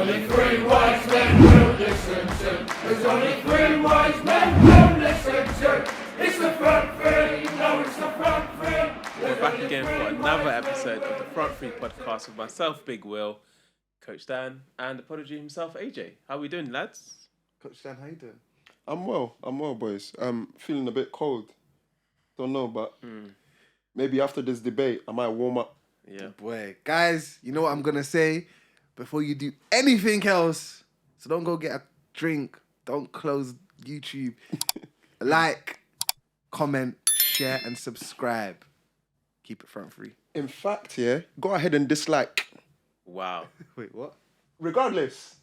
only three wise men to listen to. There's only three wise men to listen to. It's the front three. No, it's the front three. We're back again for another episode of the Front Three podcast with myself, Big Will, Coach Dan, and the prodigy himself, AJ. How are we doing, lads? Coach Dan, how you doing? I'm well, boys. Feeling a bit cold. Don't know, but maybe after this debate, I might warm up. Yeah. Boy, guys, you know what I'm going to say? Before you do anything else, so don't go get a drink. Don't close YouTube. Like, comment, share, and subscribe. Keep it front free. In fact, yeah, go ahead and dislike. Wow. Wait, what? Regardless.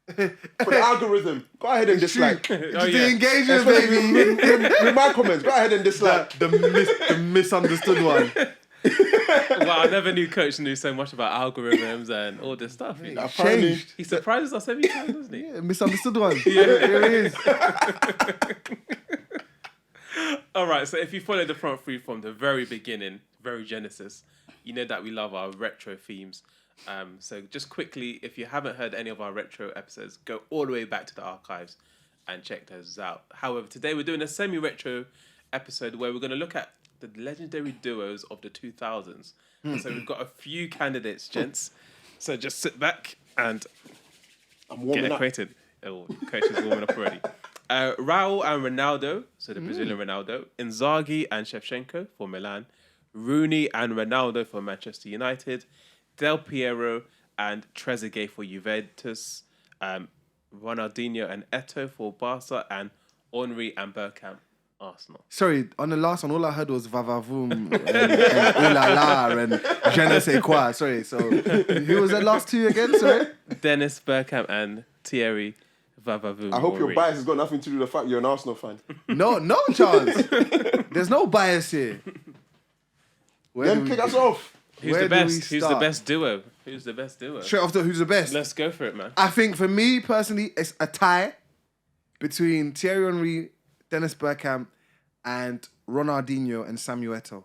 For the algorithm, go ahead and dislike. The engagement, baby. With my comments, go ahead and dislike. The misunderstood one. Wow, I never knew Coach knew so much about algorithms and all this stuff. Changed. He surprises us every time, doesn't he? Yeah, misunderstood one. Yeah, there it is. All right, so if you follow the Front Three from the very beginning, very Genesis, you know that we love our retro themes. So just quickly, if you haven't heard any of our retro episodes, go all the way back to the archives and check those out. However, today we're doing a semi-retro episode where we're going to look at the legendary duos of the 2000s. So we've got a few candidates, gents. So just sit back and I'm warming get up. acquainted. Oh, Coach is warming up already. Raul and Ronaldo, so the Brazilian Ronaldo. Inzaghi and Shevchenko for Milan. Rooney and Ronaldo for Manchester United. Del Piero and Trezeguet for Juventus. Ronaldinho and Eto'o for Barca. And Henry and Bergkamp, Arsenal. Sorry, on the last one, all I heard was vavavoom and ooh la la and je ne sais quoi. Sorry, so who was the last two again? Sorry? Dennis Bergkamp and Thierry Vavavoom. I hope your Henry. bias has got nothing to do with the fact you're an Arsenal fan. No chance. There's no bias here. Where Then do we kick us begin? off. Who's Where the do we best? Who's the start? best duo? Who's the best duo? Straight off the who's the best? Let's go for it, man. I think for me personally, it's a tie between Thierry Henry, Dennis Bergkamp, and Ronaldinho and Samuel Eto'o.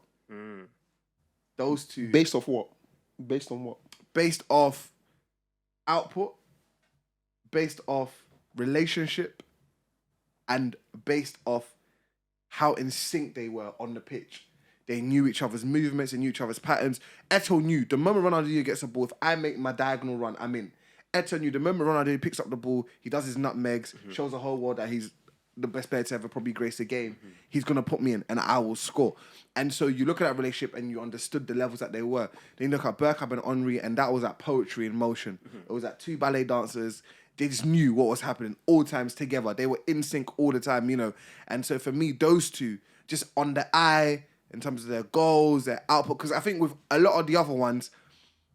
Those two. Based off what? Based on what? Based off output, based off relationship, and based off how in sync they were on the pitch. They knew each other's movements, they knew each other's patterns. Eto'o knew the moment Ronaldinho gets the ball, if I make my diagonal run, I'm in. Eto'o knew the moment Ronaldinho picks up the ball, he does his nutmegs, shows the whole world that he's the best player to ever probably grace the game. He's going to put me in and I will score. And so you look at that relationship and you understood the levels that they were. Then you look at Bergkamp and Henry and that was like poetry in motion. It was like two ballet dancers. They just knew what was happening all times together. They were in sync all the time, you know. And so for me, those two, just on the eye, in terms of their goals, their output, because I think with a lot of the other ones,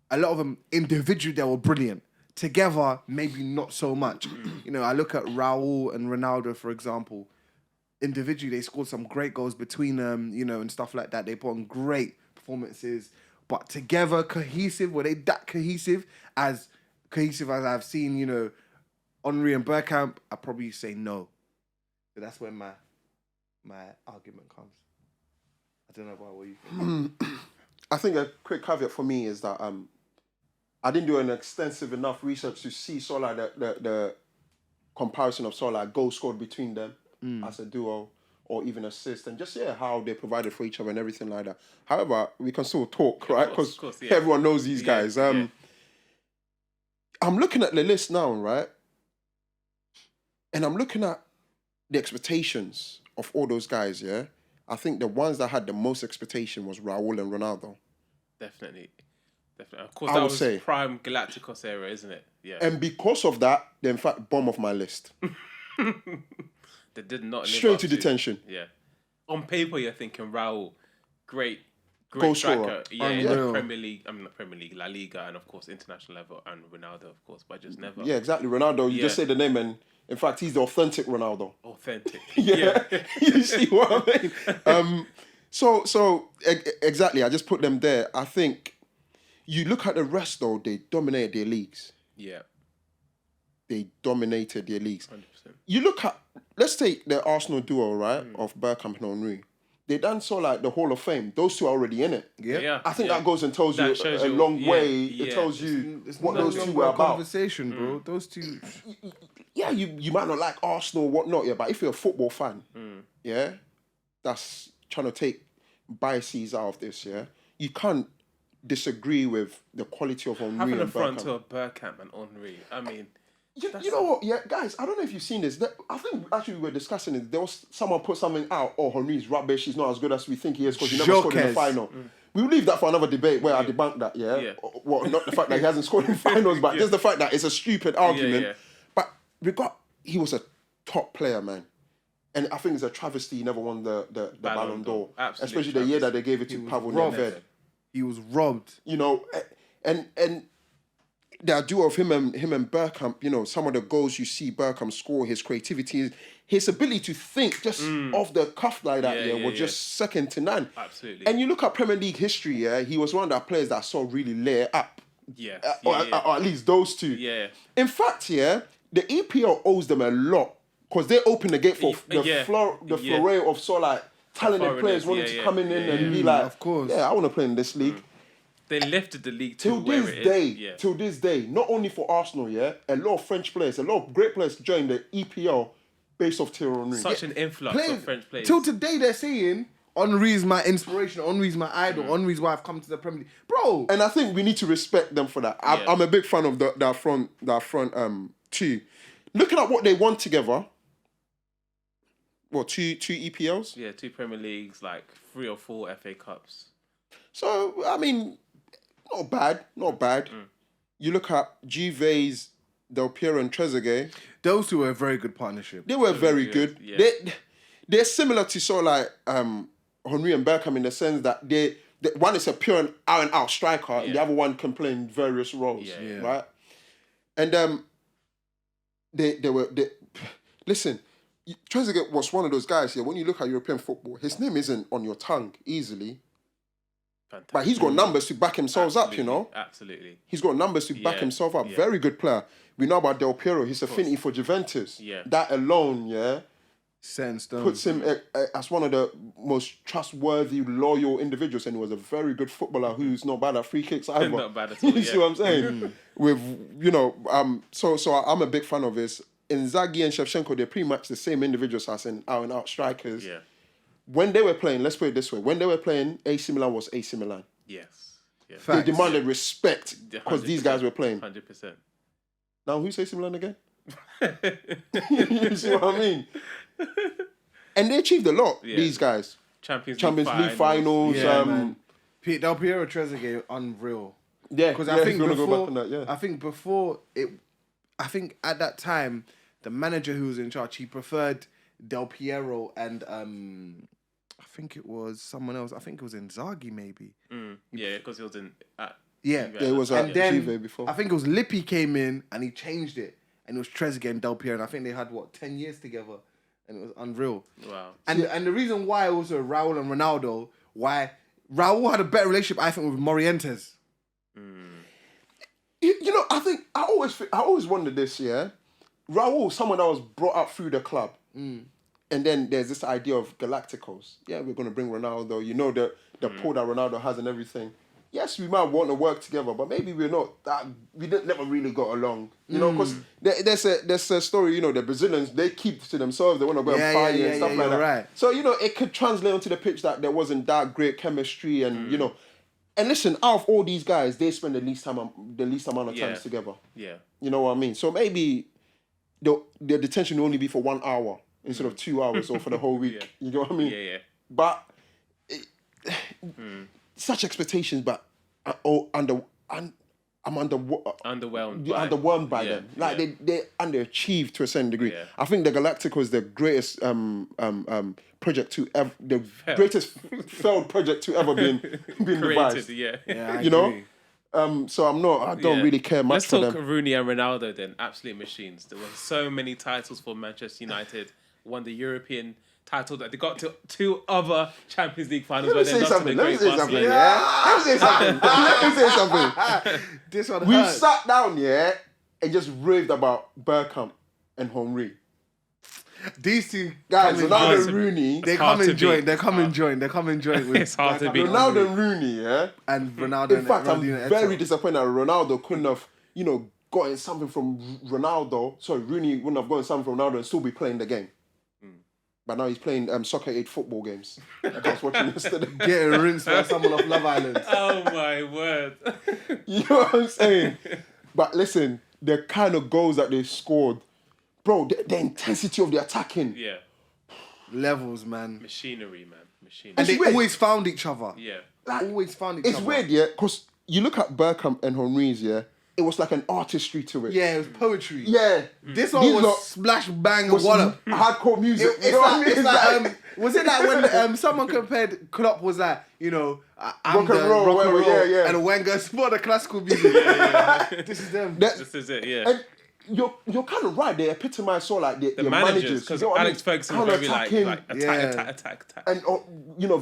a lot of them individually, they were brilliant. Together, maybe not so much. You know, I look at Raul and Ronaldo, for example. Individually, they scored some great goals between them, you know, and stuff like that. They put on great performances. But together, cohesive, were they that cohesive as I've seen, you know, Henry and Bergkamp? I'd probably say no. So that's where my argument comes. I don't know about what you think. I think a quick caveat for me is that I didn't do an extensive enough research to see sort of like the comparison of sort of like goals scored between them as a duo or even assist and just how they provided for each other and everything like that. However, we can still talk, right? Because everyone knows these guys. I'm looking at the list now, right? And I'm looking at the expectations of all those guys, yeah? I think the ones that had the most expectation was Raul and Ronaldo. Definitely. Of course, I that would was say. prime Galacticos era, isn't it? Yeah. And because of that, they're in fact bottom of my list. They did not live Straight up to detention. Yeah. On paper, you're thinking Raul, great Goal striker. scorer. Unreal. Premier League, not Premier League, La Liga, and of course international level, and Ronaldo, of course, but just never Yeah, exactly. Ronaldo, you just say the name and in fact, he's the authentic Ronaldo. authentic. Yeah. You see what I mean? Exactly, I just put them there. I think you look at the rest though, they dominated their leagues. Yeah. They dominated their leagues. 100%. You look at, let's take the Arsenal duo, right, of Bergkamp and Henry. they done so like the Hall of Fame. Those two are already in it. Yeah. I think that goes and tells That you shows a you- long yeah, way. yeah. It tells you It's what no those two longer were a about. conversation, bro. Those two. Yeah, you might not like Arsenal or whatnot, yeah, but if you're a football fan, yeah, that's trying to take biases out of this, yeah, you can't disagree with the quality of Henry Having a and front Bergkamp. to a Bergkamp and Henry. I mean, You know what, yeah, guys, I don't know if you've seen this. I think actually we were discussing it. There was someone put something out, oh, Henry's rubbish, he's not as good as we think he is because he never scored in the Jokers. final. We'll leave that for another debate where I debunk that, yeah? Well, not the fact that he hasn't scored in finals, but just the fact that it's a stupid argument. yeah. But he was a top player, man. And I think it's a travesty he never won the Ballon d'Or. Absolute Especially the year that they gave it to Pavel Nedved. He was robbed. You know, and the duo of him and Bergkamp, you know, some of the goals you see Bergkamp score, his creativity, his ability to think just off the cuff like that, was just second to none. Absolutely. And you look at Premier League history, yeah, he was one of the players that I saw really lay it up. Yeah. Or at least those two. Yeah. In fact, yeah, the EPL owes them a lot because they opened the gate for the flurry of sort of like talented players wanting to come in and be like, of course. yeah, I want to play in this league. They lifted the league Till to where this it day, is. Yeah. till this day, not only for Arsenal, yeah, a lot of French players, a lot of great players joined the EPL based off Thierry Henry. Such an influx of French players. Till today, they're saying Henry's my inspiration, Henry's my idol, Henry's why I've come to the Premier League. Bro! And I think we need to respect them for that. I'm a big fan of that front two. Looking at what they won together, what, two EPLs? Yeah, 2 Premier Leagues, like 3 or 4 FA Cups. So, I mean, not bad. You look at Juve's Del Piero and Trezeguet. Those two were a very good partnership. They were very good. Yeah. They're similar to sort of like Henry and Bergkamp in the sense that one is a pure and out striker, and the other one can play in various roles, right? And listen, Trezeguet was one of those guys here. When you look at European football, his name isn't on your tongue easily. Fantastic. But he's got numbers to back himself up, you know? Absolutely. He's got numbers to back himself up. Very good player. We know about Del Piero, his affinity for Juventus. Yeah. That alone, Set in stone. puts him as one of the most trustworthy, loyal individuals. And he was a very good footballer who's not bad at free kicks either. Not bad at all, You see what I'm saying? So I'm a big fan of this. Inzaghi and Shevchenko, they're pretty much the same individuals as in out strikers. Yeah. When they were playing, let's put it this way, when they were playing, AC Milan was AC Milan. Yes. Yeah. They demanded respect because 100%, these guys were playing. 100%. Now, who's AC Milan again? You see what I mean? And they achieved a lot, these guys. Champions League finals. Yeah, man. Del Piero Trezeguet, unreal. Yeah, Because if I think you wanna before, go back on that, I think before it, I think at that time, the manager who was in charge, he preferred Del Piero and I think it was someone else. I think it was Inzaghi maybe. Yeah, because he was in. It was and then Juve before. I think it was Lippi came in and he changed it, and it was Trezeguet and Del Piero, and I think they had 10 years together, and it was unreal. Wow. And the reason why also Raul and Ronaldo, why Raul had a better relationship, I think, with Morientes. You know, I think I always wondered this. Yeah, Raul, someone that was brought up through the club, and then there's this idea of Galacticos. Yeah, we're gonna bring Ronaldo. You know the pull that Ronaldo has and everything. Yes, we might want to work together, but maybe we're not that. We never really got along. You know, because there's a story. You know, the Brazilians, they keep to themselves. They want to go and party and stuff like that. Right. So you know, it could translate onto the pitch that there wasn't that great chemistry, and you know. And listen, out of all these guys, they spend the least amount of time together. Yeah. You know what I mean? So maybe the detention will only be for 1 hour instead of 2 hours or for the whole week. You know what I mean? Yeah. But such expectations, but I'm underwhelmed by them. Like they underachieved to a certain degree. Yeah. I think the Galacticos is the greatest project to ever, the greatest failed project to ever been devised. Yeah, you know. So I don't really care much for them. Let's talk Rooney and Ronaldo then. Absolute machines. There were so many titles for Manchester United. Won the European title. That they got to 2 other Champions League finals. Let me say something. Let me say something. This one We hurts. sat down, and just raved about Bergkamp and Henry. These two Guys, come in Ronaldo joint. and Rooney. They hard come to in joint. beat. They come in joint. They come in joint with It's hard to Bergkamp beat. Henry Ronaldo and Rooney, yeah. and Ronaldo. In fact, I'm Ronaldinho very Eto'o. disappointed that Ronaldo couldn't have, gotten something from Ronaldo. Sorry, Rooney wouldn't have gotten something from Ronaldo and still be playing the game. But now he's playing Soccer 8 football games. Like I was watching yesterday. Getting rinsed by someone off Love Island. Oh my word. You know what I'm saying? But listen, the kind of goals that they scored, bro, the intensity of the attacking. Yeah. Levels, man. Machinery, man. Machinery. And they weird. always found each other. Yeah. Always found each It's other. weird, yeah, because you look at Bergkamp and Henry's, yeah, it was like an artistry to it. Yeah, it was poetry. Yeah. This one These was lot splash bang was wallop. hardcore music. It's you know what I like, mean? it's like was it like when someone compared Klopp was like, I'm Rock and the roll, rock and whatever, roll, yeah. and Wenger's for the classical music. This is them. This is it, yeah. And you're kind of right. They epitomise all like the managers, because you know what I Alex mean? Ferguson was very Counter-attacking. attack. And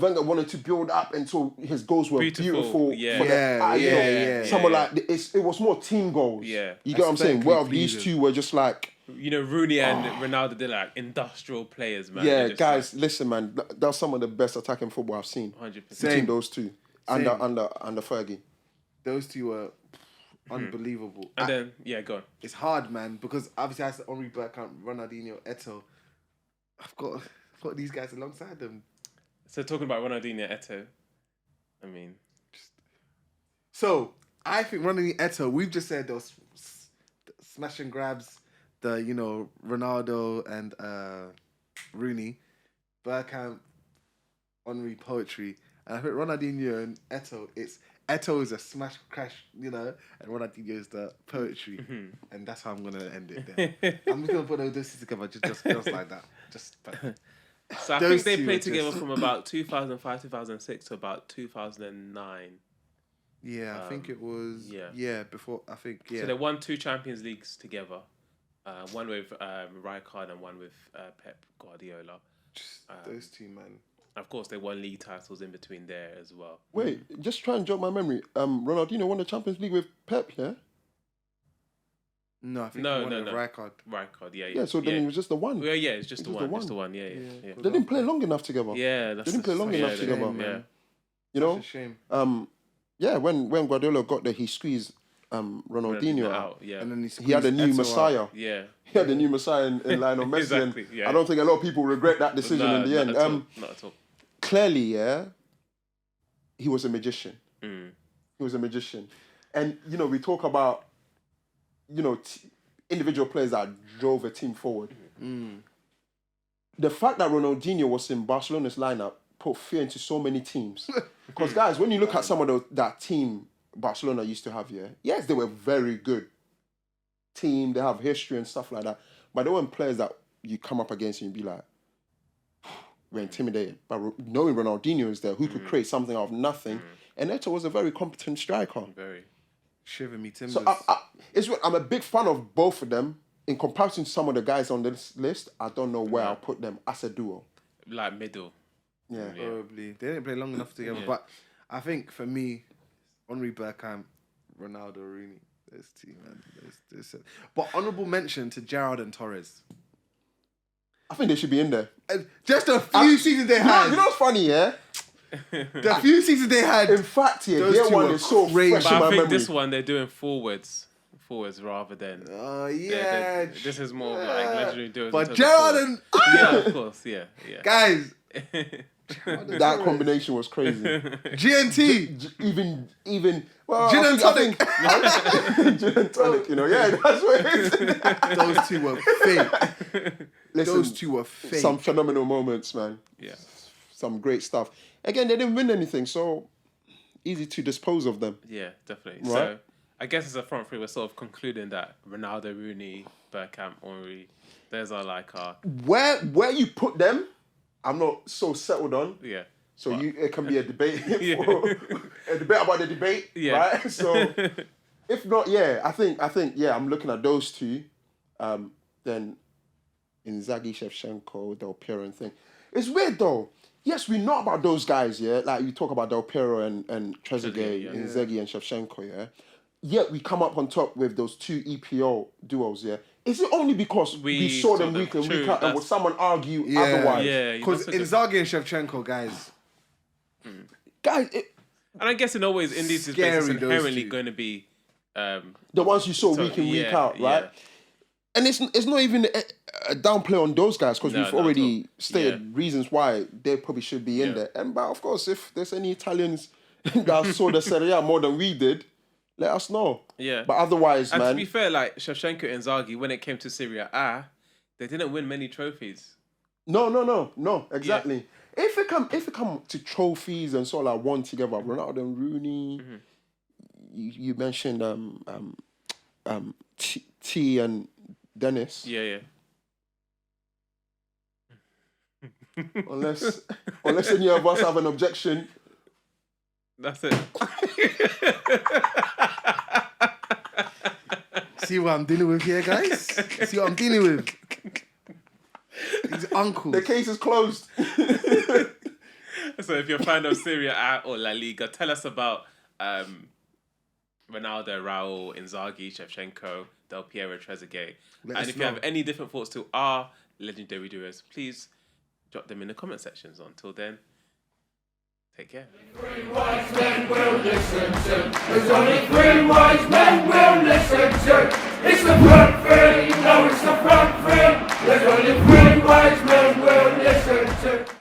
Wenger wanted to build up until his goals were beautiful. Yeah. For the eye, Yeah. Someone like it was more team goals. Yeah. You get what I'm saying? Aesthetically Well, these pleasing. two were just like, Rooney and Ronaldo, they're like industrial players, man. yeah, They're just guys, listen, man, that's some of the best attacking football I've seen. 100%. Between Same. those two, Same. under Fergie. Those two were unbelievable. And then, yeah, go on. It's hard, man, because obviously I said Henry Bergkamp, Ronaldinho Eto'o. I've got these guys alongside them. So talking about Ronaldinho Eto'o, I mean, So I think Ronaldinho Eto'o, we've just said those smash and grabs, the Ronaldo and Rooney, Bergkamp, Henry poetry, and I think Ronaldinho and Eto'o, Eto'o is a smash crash, and Ronaldinho is the poetry, and that's how I'm gonna end it. There. I'm just gonna put those two together, just like that. so I Those think they two played were together just- from about 2005, 2006 to about 2009. Yeah, I think it was. yeah. Before I think. So they won 2 Champions Leagues together. One with Rijkaard and one with Pep Guardiola. Those two, man. Of course, they won league titles in between there as well. Wait, just try and jog my memory. Ronaldinho won the Champions League with Pep, yeah? No, I think No, he won no, with no. Rijkaard. Rijkaard, yeah. Yeah, so then it was just the one. Well, yeah, it's just the It was one. the Just the one. one, yeah. They didn't play long enough together. Yeah, that's They didn't play long enough they together. didn't, yeah. You know? Such a shame. Yeah, when Guardiola got there, he squeezed Ronaldinho out. Yeah. And then He had a new Eto'o out. Messiah. Yeah. He had a new Messiah in Lionel Messi. Exactly, and yeah. I don't think a lot of people regret that decision No, in the end. not at all, not at all. Clearly, yeah, he was a magician. Mm. He was a magician. And, we talk about, individual players that drove a team forward. The fact that Ronaldinho was in Barcelona's lineup put fear into so many teams. Because, guys, when you look at some of that team Barcelona used to have, yes, they were very good team. They have history and stuff like that. But they weren't players that you come up against and you'd be like, we're intimidated. But knowing Ronaldinho is there, who could create something out of nothing. And Eto'o was a very competent striker. Very. Shiver me timbers. So I'm a big fan of both of them. In comparison to some of the guys on this list, I don't know where I'll put them as a duo. Like middle. Yeah. Probably. They didn't play long enough together. Yeah. But I think for me, Henry Bergkamp, Ronaldo, Rooney, those two, man. Those. But honourable mention to Gerrard and Torres. I think they should be in there. Just a few seasons they had. You know what's funny, yeah? The few seasons they had. In fact, Those their two one were is so crazy. fresh But in I my think memory. this one they're doing forwards rather than. Yeah. This is more of like legendary duos. in But terms of Gerrard forwards. and Yeah, of course, yeah. guys, That combination was crazy. GNT. even well, Gin I and think- gin and tonic, yeah, that's what it is. Those two were fake. Listen, Those two were fake. some phenomenal moments, man. Yeah. Some great stuff. Again, they didn't win anything, so easy to dispose of them. Yeah, definitely. Right. So I guess as a front three, we're sort of concluding that Ronaldo, Rooney, Bergkamp, Henry, those are like our Where you put them, I'm not so settled on. yeah. So it can be a debate, Yeah. a debate about the debate, Yeah. right? So if not, I think I'm looking at those two. Then Inzaghi, Shevchenko, Del Piero, and thing. It's weird though. Yes, we know about those guys, yeah. Like you talk about Del Piero and Trezeguet, yeah. Inzaghi and Shevchenko, yeah. yet we come up on top with those 2 EPO duos, yeah? Is it only because we saw them week in, week out, and would someone argue otherwise? Yeah, because Inzaghi and Shevchenko, guys. Guys, and I guess in always in these spaces, it's inherently going to be the ones you saw week in, week out, right? Yeah. And it's not even a downplay on those guys because we've already stated reasons why they probably should be in there. And but of course, if there's any Italians that saw the Serie A more than we did, let us know. Yeah. But otherwise, and man. to be fair, like Shevchenko and Inzaghi, when it came to Serie A, they didn't win many trophies. No, exactly. Yeah. If it come to trophies and sort of like one together, Ronaldo and Rooney, you mentioned T and Dennis. Yeah. Unless any of us have an objection. That's it. See what I'm dealing with here, guys? See what I'm dealing with? These uncles. The case is closed. So if you're a fan of Serie A or La Liga, tell us about Ronaldo, Raul, Inzaghi, Shevchenko, Del Piero, Trezeguet. And if you have any different thoughts to our legendary duos, please drop them in the comment sections. Until then, take care. 3 wise men will listen to. There's only 3 wise men will listen to. It's the front three.